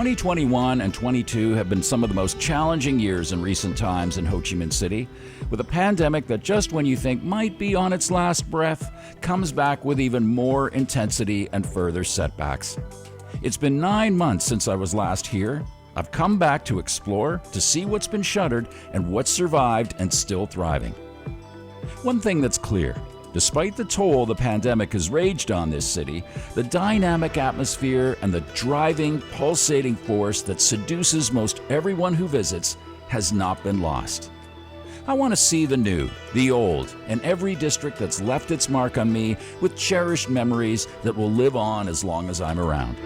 2021 and 22 have been some of the most challenging years in recent times in Ho Chi Minh City, with a pandemic that just when you think might be on its last breath, comes back with even more intensity and further setbacks. It's been 9 months since I was last here. I've come back to explore, to see what's been shuttered and what's survived and still thriving. One thing that's clear: despite the toll the pandemic has raged on this city, the dynamic atmosphere and the driving, pulsating force that seduces most everyone who visits has not been lost. I want to see the new, the old, and every district that's left its mark on me with cherished memories that will live on as long as I'm around.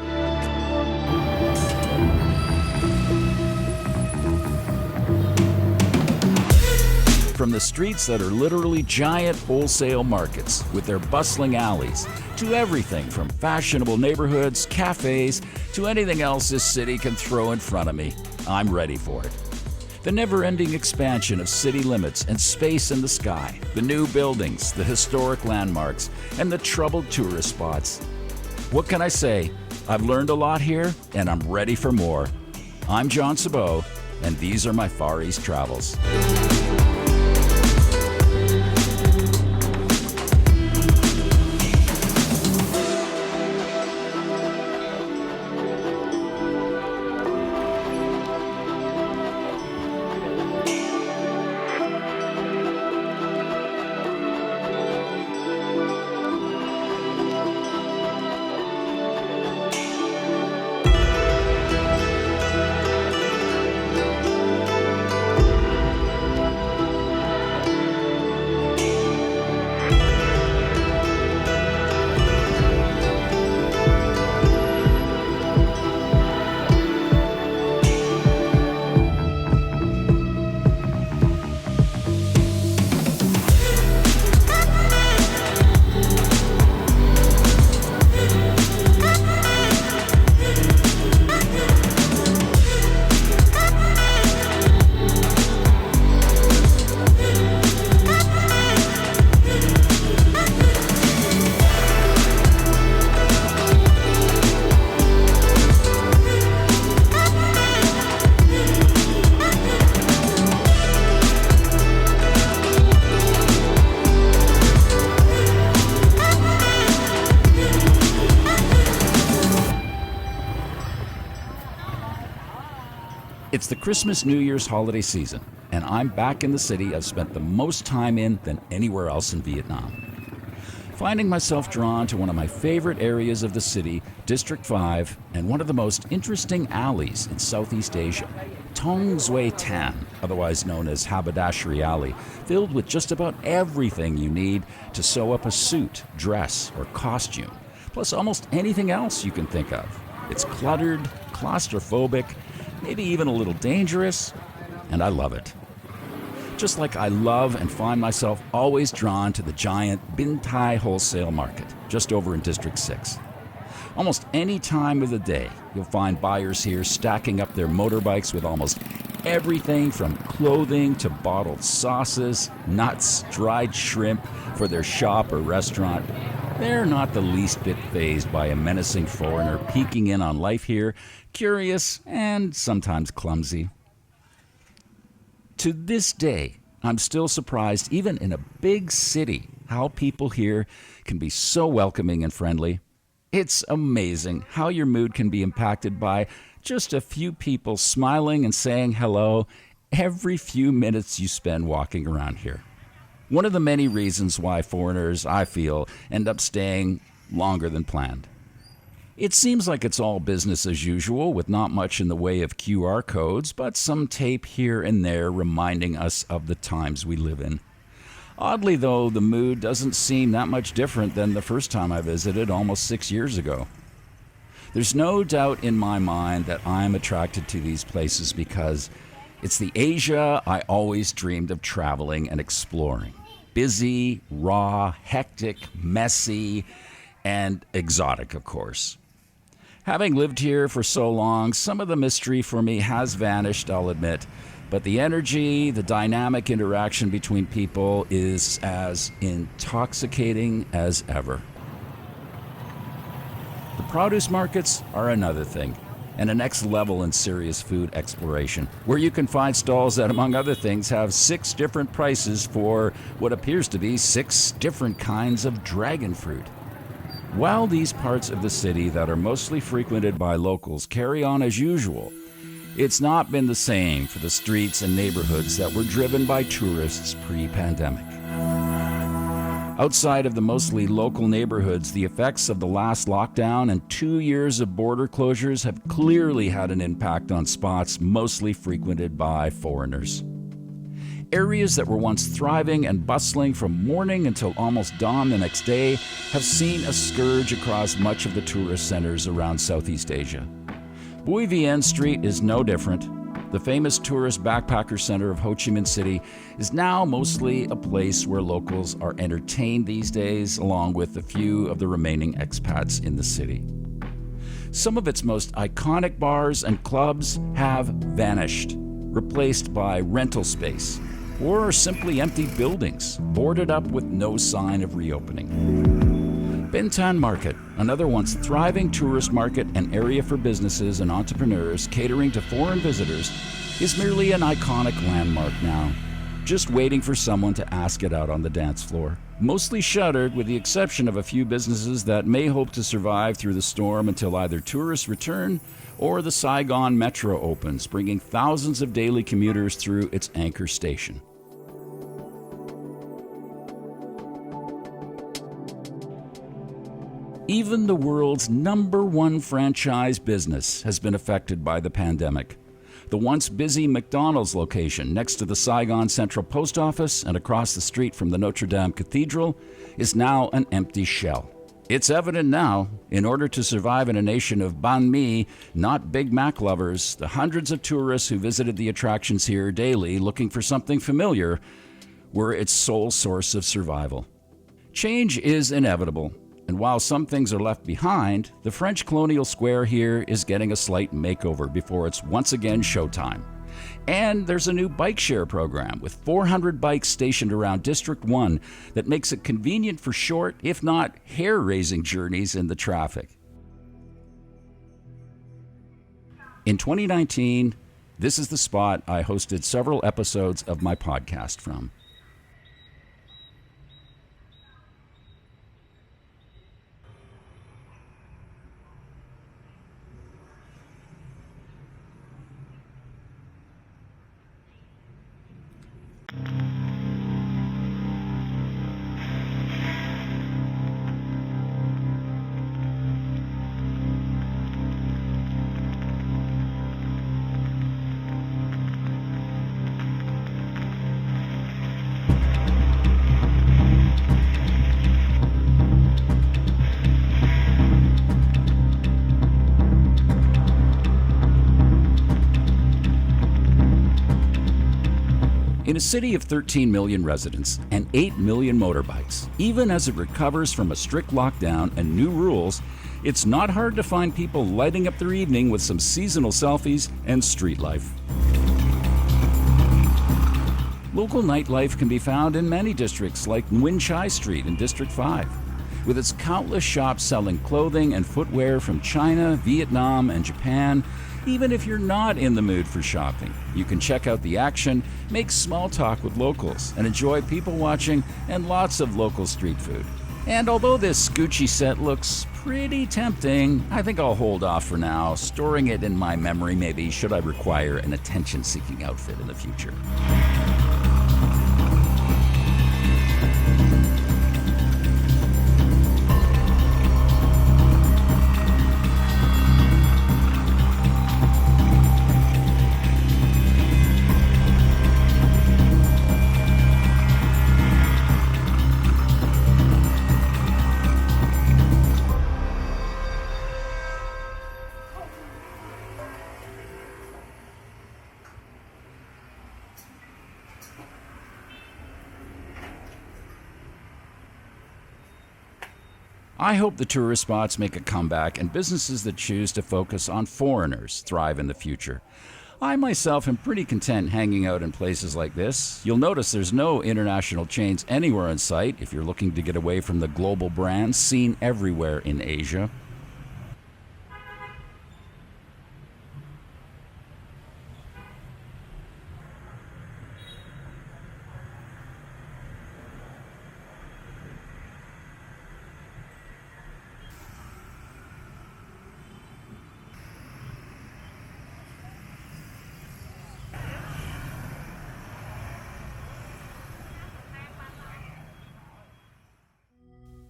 From the streets that are literally giant wholesale markets with their bustling alleys, to everything from fashionable neighborhoods, cafes, to anything else this city can throw in front of me, I'm ready for it. The never-ending expansion of city limits and space in the sky, the new buildings, the historic landmarks, and the troubled tourist spots. What can I say? I've learned a lot here, and I'm ready for more. I'm John Sabot, and these are my Far East travels. It's the Christmas-New Year's holiday season, and I'm back in the city I've spent the most time in than anywhere else in Vietnam. Finding myself drawn to one of my favorite areas of the city, District 5, and one of the most interesting alleys in Southeast Asia, Tong Zui Tan, otherwise known as Haberdashery Alley, filled with just about everything you need to sew up a suit, dress, or costume, plus almost anything else you can think of. It's cluttered, claustrophobic, maybe even a little dangerous, and I love it. Just like I love and find myself always drawn to the giant Binh Thai wholesale market, just over in District 6. Almost any time of the day, you'll find buyers here stacking up their motorbikes with almost everything from clothing to bottled sauces, nuts, dried shrimp for their shop or restaurant. They're not the least bit fazed by a menacing foreigner peeking in on life here, curious and sometimes clumsy. To this day, I'm still surprised, even in a big city, how people here can be so welcoming and friendly. It's amazing how your mood can be impacted by just a few people smiling and saying hello every few minutes you spend walking around here. One of the many reasons why foreigners, I feel, end up staying longer than planned. It seems like it's all business as usual, with not much in the way of QR codes, but some tape here and there reminding us of the times we live in. Oddly, though, the mood doesn't seem that much different than the first time I visited almost 6 years ago. There's no doubt in my mind that I'm attracted to these places because it's the Asia I always dreamed of traveling and exploring. Busy, raw, hectic, messy, and exotic, of course. Having lived here for so long, some of the mystery for me has vanished, I'll admit, but the energy, the dynamic interaction between people is as intoxicating as ever. The produce markets are another thing. and a next level in serious food exploration, where you can find stalls that, among other things, have 6 different prices for what appears to be 6 different kinds of dragon fruit. While these parts of the city that are mostly frequented by locals carry on as usual, it's not been the same for the streets and neighborhoods that were driven by tourists pre-pandemic. Outside of the mostly local neighborhoods, the effects of the last lockdown and 2 years of border closures have clearly had an impact on spots mostly frequented by foreigners. Areas that were once thriving and bustling from morning until almost dawn the next day have seen a scourge across much of the tourist centers around Southeast Asia. Vien Street is no different. The famous tourist backpacker center of Ho Chi Minh City is now mostly a place where locals are entertained these days, along with a few of the remaining expats in the city. Some of its most iconic bars and clubs have vanished, replaced by rental space, or simply empty buildings, boarded up with no sign of reopening. Bintan Market, another once thriving tourist market and area for businesses and entrepreneurs catering to foreign visitors, is merely an iconic landmark now, just waiting for someone to ask it out on the dance floor. Mostly shuttered, with the exception of a few businesses that may hope to survive through the storm until either tourists return or the Saigon metro opens, bringing thousands of daily commuters through its anchor station. Even the world's #1 franchise business has been affected by the pandemic. The once busy McDonald's location next to the Saigon Central Post Office and across the street from the Notre Dame Cathedral is now an empty shell. It's evident now, in order to survive in a nation of banh mi, not Big Mac lovers, the hundreds of tourists who visited the attractions here daily looking for something familiar were its sole source of survival. Change is inevitable. And while some things are left behind, the French colonial square here is getting a slight makeover before it's once again showtime. And there's a new bike share program with 400 bikes stationed around District 1 that makes it convenient for short, if not hair-raising journeys in the traffic. In 2019, this is the spot I hosted several episodes of my podcast from. In a city of 13 million residents and 8 million motorbikes, even as it recovers from a strict lockdown and new rules, it's not hard to find people lighting up their evening with some seasonal selfies and street life. Local nightlife can be found in many districts like Nguyen Street in District 5, with its countless shops selling clothing and footwear from China, Vietnam, and Japan. Even if you're not in the mood for shopping, you can check out the action, make small talk with locals, and enjoy people watching and lots of local street food. And although this Gucci set looks pretty tempting, I think I'll hold off for now, storing it in my memory maybe should I require an attention-seeking outfit in the future. I hope the tourist spots make a comeback and businesses that choose to focus on foreigners thrive in the future. I myself am pretty content hanging out in places like this. You'll notice there's no international chains anywhere in sight if you're looking to get away from the global brands seen everywhere in Asia.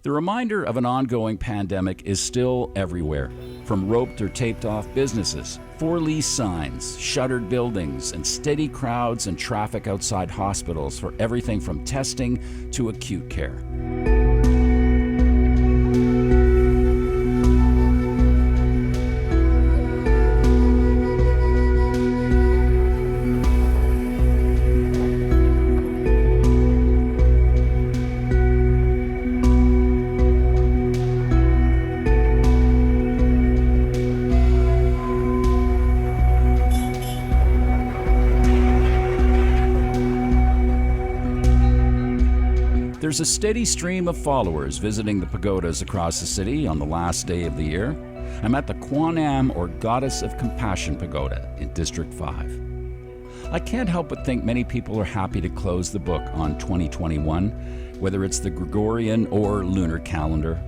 The reminder of an ongoing pandemic is still everywhere, from roped or taped off businesses, for-lease signs, shuttered buildings, and steady crowds and traffic outside hospitals for everything from testing to acute care. There's a steady stream of followers visiting the pagodas across the city on the last day of the year. I'm at the Quan, or Goddess of Compassion Pagoda in District 5. I can't help but think many people are happy to close the book on 2021, whether it's the Gregorian or lunar calendar.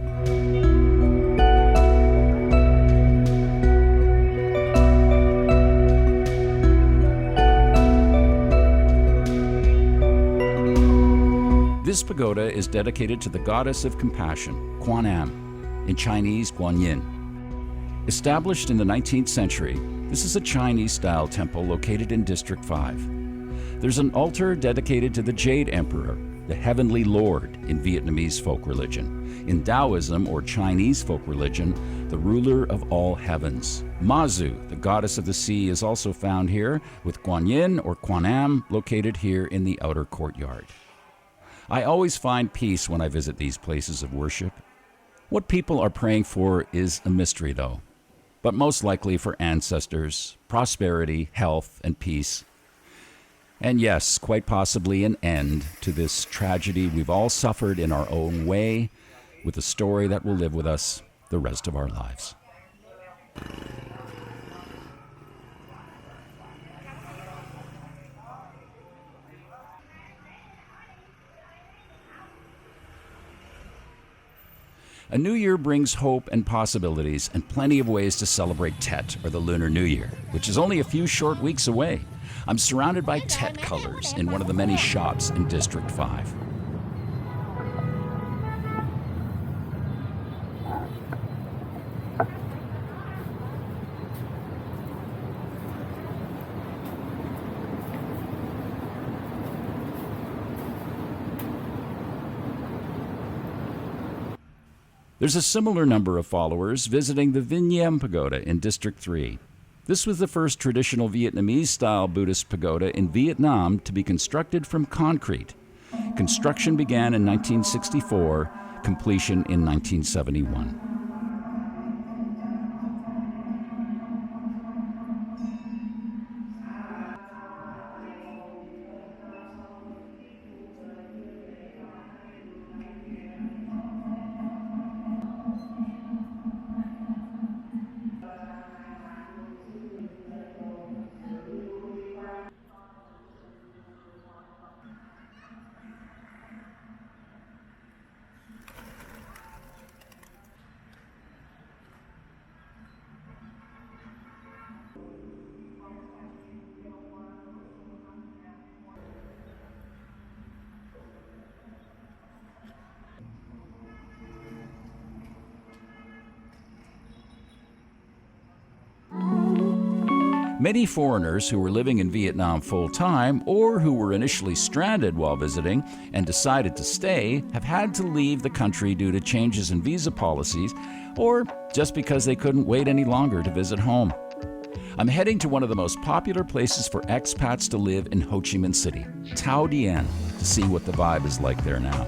This pagoda is dedicated to the Goddess of Compassion, Quan, in Chinese Guanyin. Established in the 19th century, this is a Chinese-style temple located in District 5. There's an altar dedicated to the Jade Emperor, the Heavenly Lord in Vietnamese folk religion. In Taoism, or Chinese folk religion, the ruler of all heavens. Marou, the goddess of the sea, is also found here, with Guanyin, or Quan, located here in the outer courtyard. I always find peace when I visit these places of worship. What people are praying for is a mystery, though, but most likely for ancestors, prosperity, health, and peace. And yes, quite possibly an end to this tragedy we've all suffered in our own way, with a story that will live with us the rest of our lives. A new year brings hope and possibilities and plenty of ways to celebrate Tet, or the Lunar New Year, which is only a few short weeks away. I'm surrounded by Tet colors in one of the many shops in District 5. There's a similar number of followers visiting the Vinhomes Pagoda in District 3. This was the first traditional Vietnamese-style Buddhist pagoda in Vietnam to be constructed from concrete. Construction began in 1964, completion in 1971. Many foreigners who were living in Vietnam full-time, or who were initially stranded while visiting and decided to stay, have had to leave the country due to changes in visa policies, or just because they couldn't wait any longer to visit home. I'm heading to one of the most popular places for expats to live in Ho Chi Minh City, Dien, to see what the vibe is like there now.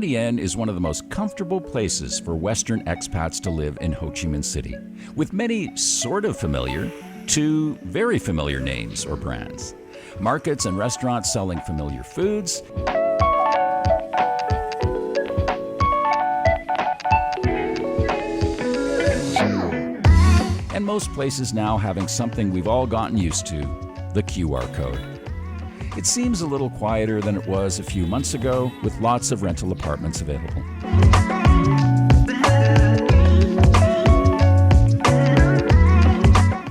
Dien is one of the most comfortable places for Western expats to live in Ho Chi Minh City, with many sort of familiar to very familiar names or brands. Markets and restaurants selling familiar foods, and most places now having something we've all gotten used to, the QR code. It seems a little quieter than it was a few months ago, with lots of rental apartments available.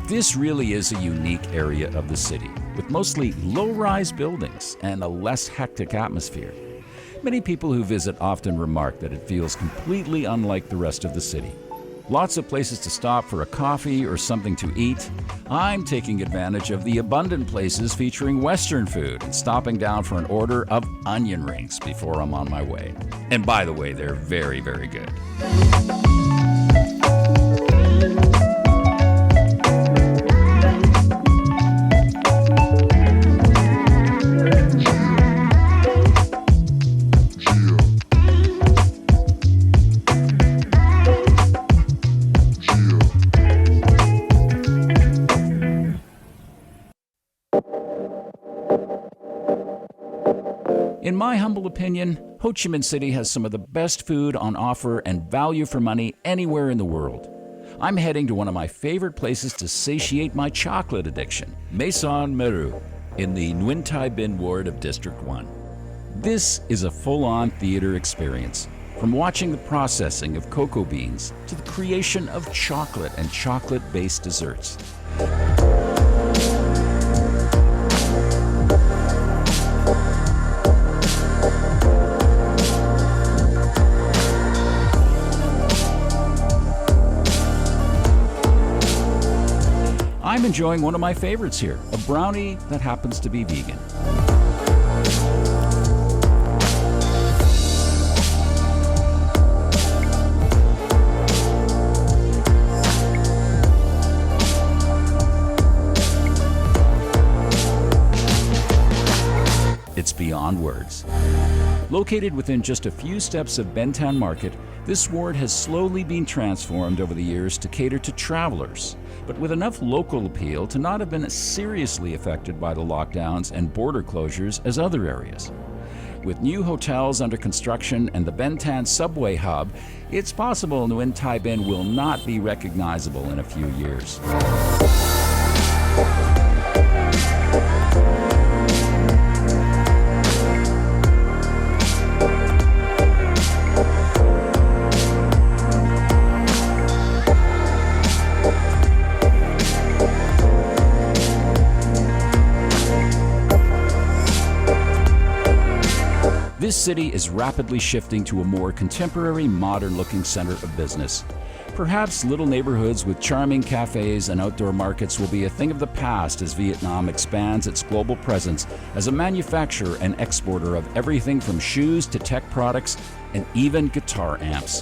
This really is a unique area of the city, with mostly low-rise buildings and a less hectic atmosphere. Many people who visit often remark that it feels completely unlike the rest of the city. Lots of places to stop for a coffee or something to eat. I'm taking advantage of the abundant places featuring Western food and stopping down for an order of onion rings before I'm on my way. And by the way, they're very, very good. In my humble opinion, Ho Chi Minh City has some of the best food on offer and value for money anywhere in the world. I'm heading to one of my favorite places to satiate my chocolate addiction, Maison Marou, in the Nguyen Thai Binh ward of District 1. This is a full-on theater experience, from watching the processing of cocoa beans to the creation of chocolate and chocolate-based desserts. I'm enjoying one of my favorites here, a brownie that happens to be vegan. It's beyond words. Located within just a few steps of Ben Thanh Market, this ward has slowly been transformed over the years to cater to travelers, but with enough local appeal to not have been as seriously affected by the lockdowns and border closures as other areas. With new hotels under construction and the Ben Thanh subway hub, it's possible Nguyen Thai Binh will not be recognizable in a few years. This city is rapidly shifting to a more contemporary, modern-looking center of business. Perhaps little neighborhoods with charming cafes and outdoor markets will be a thing of the past as Vietnam expands its global presence as a manufacturer and exporter of everything from shoes to tech products and even guitar amps.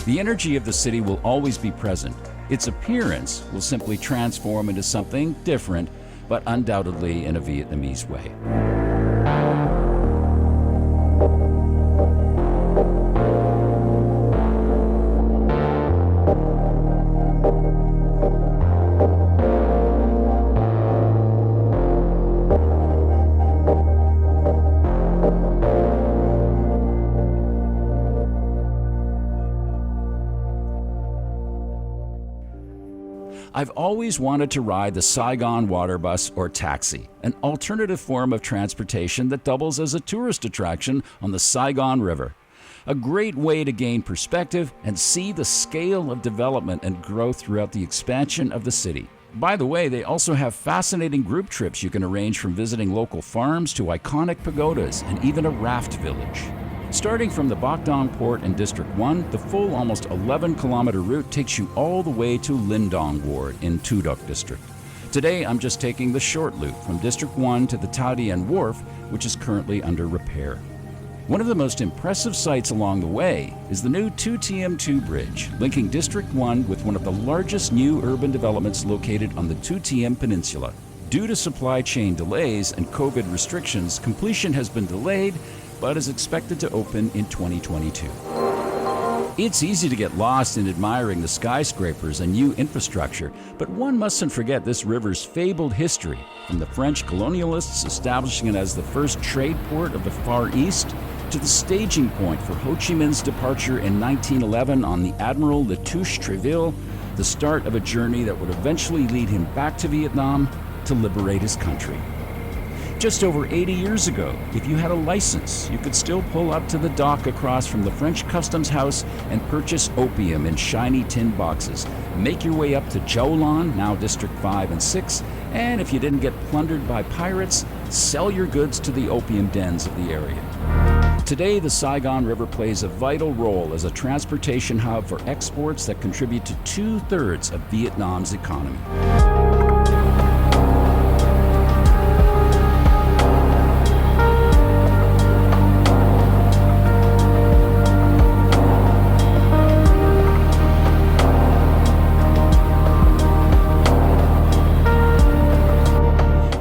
The energy of the city will always be present. Its appearance will simply transform into something different, but undoubtedly in a Vietnamese way. I've always wanted to ride the Saigon WaterBus or taxi, an alternative form of transportation that doubles as a tourist attraction on the Saigon River. A great way to gain perspective and see the scale of development and growth throughout the expansion of the city. By the way, they also have fascinating group trips you can arrange, from visiting local farms to iconic pagodas and even a raft village. Starting from the Bac Dong port in District 1, the full almost 11-kilometer route takes you all the way to Linh Dong ward in Tu Duc district. Today, I'm just taking the short loop from District 1 to the Tao Dien Wharf, which is currently under repair. One of the most impressive sights along the way is the new 2TM2 bridge, linking District 1 with one of the largest new urban developments located on the 2TM Peninsula. Due to supply chain delays and COVID restrictions, completion has been delayed, but is expected to open in 2022. It's easy to get lost in admiring the skyscrapers and new infrastructure, but one mustn't forget this river's fabled history, from the French colonialists establishing it as the first trade port of the Far East, to the staging point for Ho Chi Minh's departure in 1911 on the Admiral Latouche Treville, the start of a journey that would eventually lead him back to Vietnam to liberate his country. Just over 80 years ago, if you had a license, you could still pull up to the dock across from the French customs house and purchase opium in shiny tin boxes, make your way up to Châu Lan, now District 5 and 6, and if you didn't get plundered by pirates, sell your goods to the opium dens of the area. Today, the Saigon River plays a vital role as a transportation hub for exports that contribute to 2/3 of Vietnam's economy.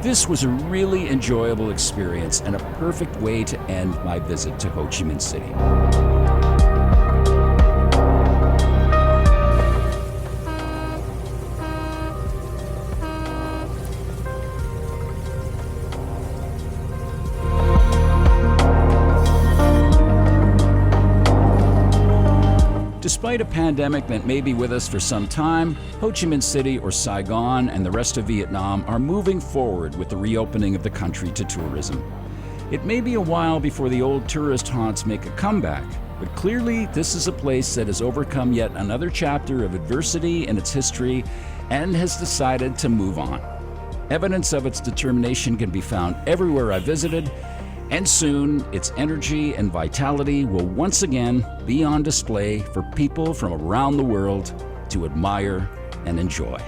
This was a really enjoyable experience and a perfect way to end my visit to Ho Chi Minh City. Despite a pandemic that may be with us for some time, Ho Chi Minh City or Saigon and the rest of Vietnam are moving forward with the reopening of the country to tourism. It may be a while before the old tourist haunts make a comeback, but clearly this is a place that has overcome yet another chapter of adversity in its history and has decided to move on. Evidence of its determination can be found everywhere I visited, and soon, its energy and vitality will once again be on display for people from around the world to admire and enjoy.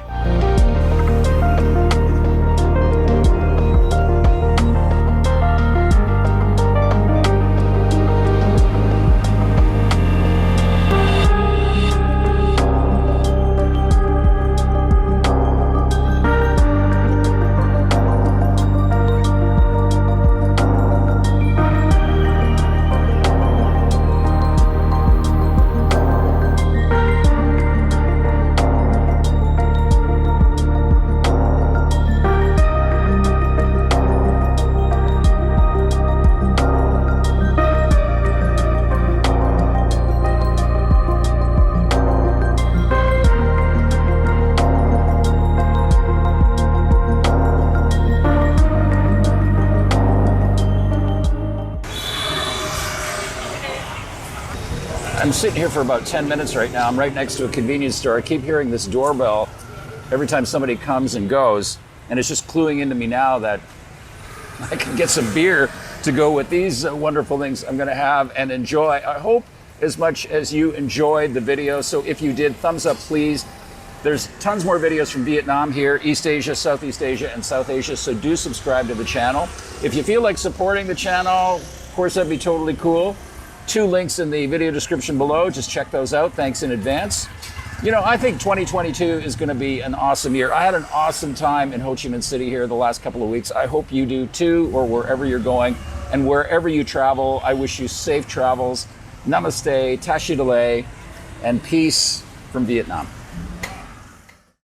I'm sitting here for about 10 minutes right now. I'm right next to a convenience store. I keep hearing this doorbell every time somebody comes and goes, and it's just cluing into me now that I can get some beer to go with these wonderful things I'm going to have and enjoy. I hope as much as you enjoyed the video. So if you did, thumbs up, please. There's tons more videos from Vietnam here, East Asia, Southeast Asia, and South Asia, so do subscribe to the channel. If you feel like supporting the channel, of course, that'd be totally cool. 2 links in the video description below. Just check those out. Thanks in advance. You know, I think 2022 is going to be an awesome year. I had an awesome time in Ho Chi Minh City here the last couple of weeks. I hope you do too, or wherever you're going. And wherever you travel, I wish you safe travels. Namaste, Tashi Delay, and peace from Vietnam.